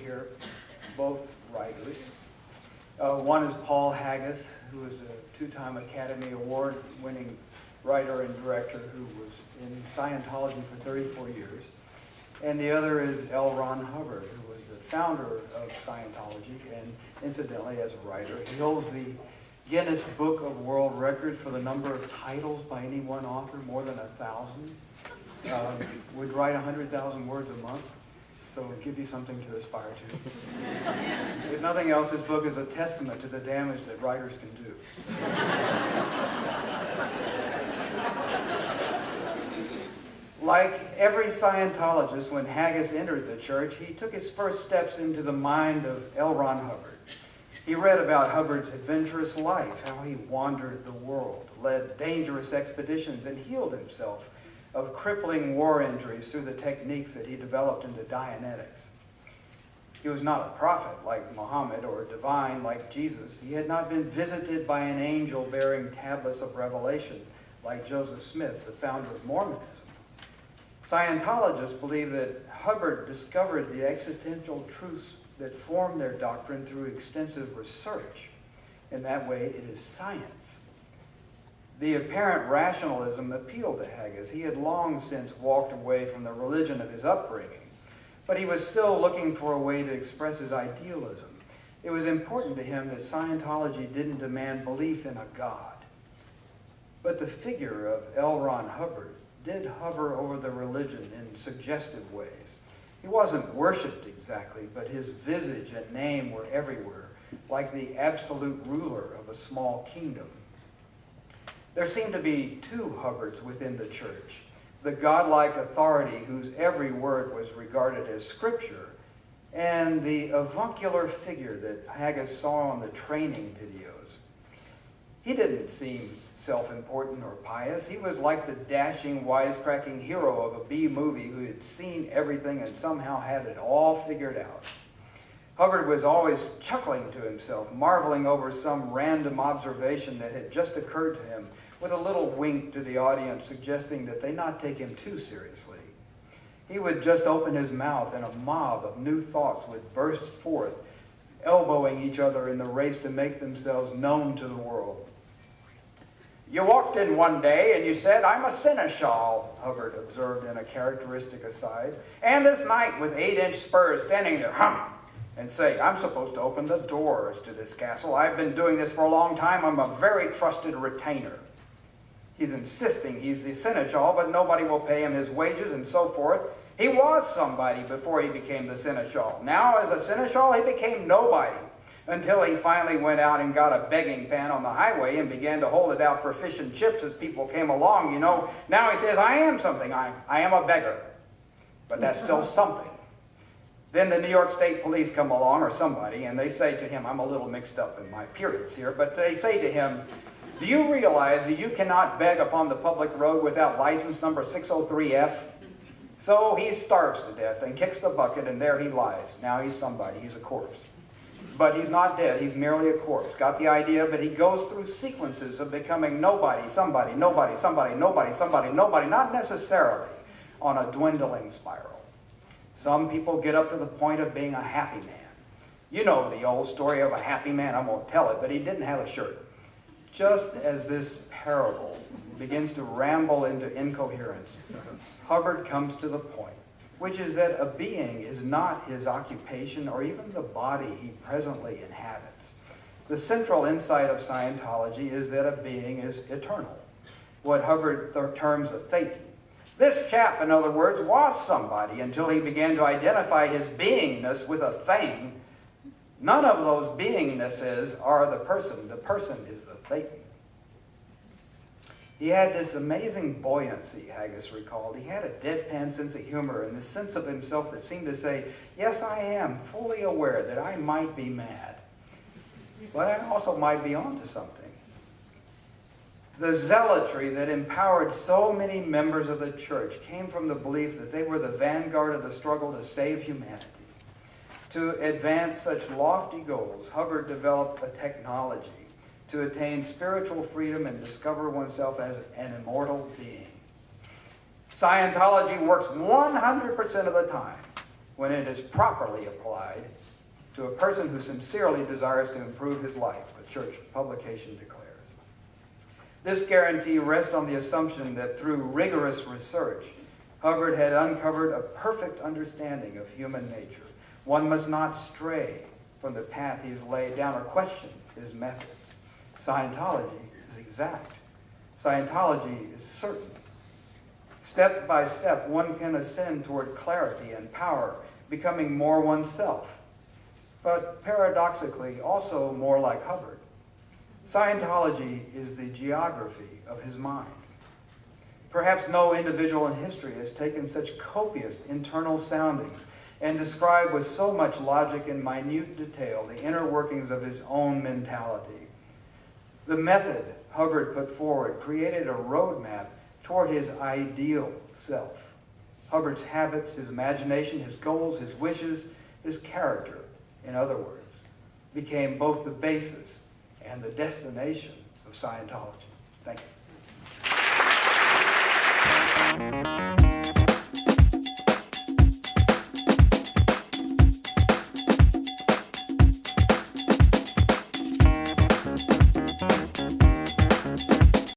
here, both writers. One is Paul Haggis, who is a two-time Academy Award-winning writer and director who was in Scientology for 34 years. And the other is L. Ron Hubbard, who was the founder of Scientology, and incidentally, as a writer, he holds the Guinness Book of World Records for the number of titles by any one author, more than 1,000. Would write 100,000 words a month, so it'll give you something to aspire to. If nothing else, this book is a testament to the damage that writers can do. Like every Scientologist, when Haggis entered the church, he took his first steps into the mind of L. Ron Hubbard. He read about Hubbard's adventurous life, how he wandered the world, led dangerous expeditions, and healed himself of crippling war injuries through the techniques that he developed into Dianetics. He was not a prophet like Muhammad or divine like Jesus. He had not been visited by an angel bearing tablets of revelation like Joseph Smith, the founder of Mormonism. Scientologists believe that Hubbard discovered the existential truths that form their doctrine through extensive research. In that way, it is science. The apparent rationalism appealed to Haggis. He had long since walked away from the religion of his upbringing, but he was still looking for a way to express his idealism. It was important to him that Scientology didn't demand belief in a God. But the figure of L. Ron Hubbard did hover over the religion in suggestive ways. He wasn't worshipped exactly, but his visage and name were everywhere, like the absolute ruler of a small kingdom. There seemed to be two Hubbards within the church, the godlike authority whose every word was regarded as scripture, and the avuncular figure that Haggis saw on the training videos. He didn't seem self-important or pious. He was like the dashing, wisecracking hero of a B movie who had seen everything and somehow had it all figured out. Hubbard was always chuckling to himself, marveling over some random observation that had just occurred to him, with a little wink to the audience suggesting that they not take him too seriously. He would just open his mouth and a mob of new thoughts would burst forth, elbowing each other in the race to make themselves known to the world. "You walked in one day and you said, 'I'm a seneschal,'" Hubbard observed in a characteristic aside, "and this knight with 8-inch spurs standing there, and say, 'I'm supposed to open the doors to this castle. I've been doing this for a long time. I'm a very trusted retainer.' He's insisting he's the seneschal, but nobody will pay him his wages and so forth. He was somebody before he became the seneschal. Now, as a seneschal, he became nobody, until he finally went out and got a begging pan on the highway and began to hold it out for fish and chips as people came along, you know. Now he says, 'I am something. I am a beggar.' But that's still something. Then the New York State Police come along, or somebody, and they say to him, I'm a little mixed up in my periods here, but they say to him, 'Do you realize that you cannot beg upon the public road without license number 603F?' So he starves to death and kicks the bucket, and there he lies. Now he's somebody. He's a corpse. But he's not dead. He's merely a corpse. Got the idea? But he goes through sequences of becoming nobody, somebody, nobody, somebody, nobody, somebody, nobody, not necessarily on a dwindling spiral. Some people get up to the point of being a happy man. You know the old story of a happy man. I won't tell it, but he didn't have a shirt. Just as this parable begins to ramble into incoherence, Hubbard comes to the point, which is that a being is not his occupation or even the body he presently inhabits. The central insight of Scientology is that a being is eternal, what Hubbard terms a thetan. This chap, in other words, was somebody until he began to identify his beingness with a thing. None of those beingnesses are the person. The person is the thetan. He had this amazing buoyancy, Haggis recalled. He had a deadpan sense of humor and this sense of himself that seemed to say, yes, I am fully aware that I might be mad, but I also might be onto something. The zealotry that empowered so many members of the church came from the belief that they were the vanguard of the struggle to save humanity. To advance such lofty goals, Hubbard developed a technology to attain spiritual freedom and discover oneself as an immortal being. Scientology works 100% of the time when it is properly applied to a person who sincerely desires to improve his life, the church publication declares. This guarantee rests on the assumption that through rigorous research, Hubbard had uncovered a perfect understanding of human nature. One must not stray from the path he has laid down or question his methods. Scientology is exact. Scientology is certain. Step by step, one can ascend toward clarity and power, becoming more oneself, but paradoxically also more like Hubbard. Scientology is the geography of his mind. Perhaps no individual in history has taken such copious internal soundings and described with so much logic and minute detail the inner workings of his own mentality. The method Hubbard put forward created a roadmap toward his ideal self. Hubbard's habits, his imagination, his goals, his wishes, his character, in other words, became both the basis and the destination of Scientology. Thank you.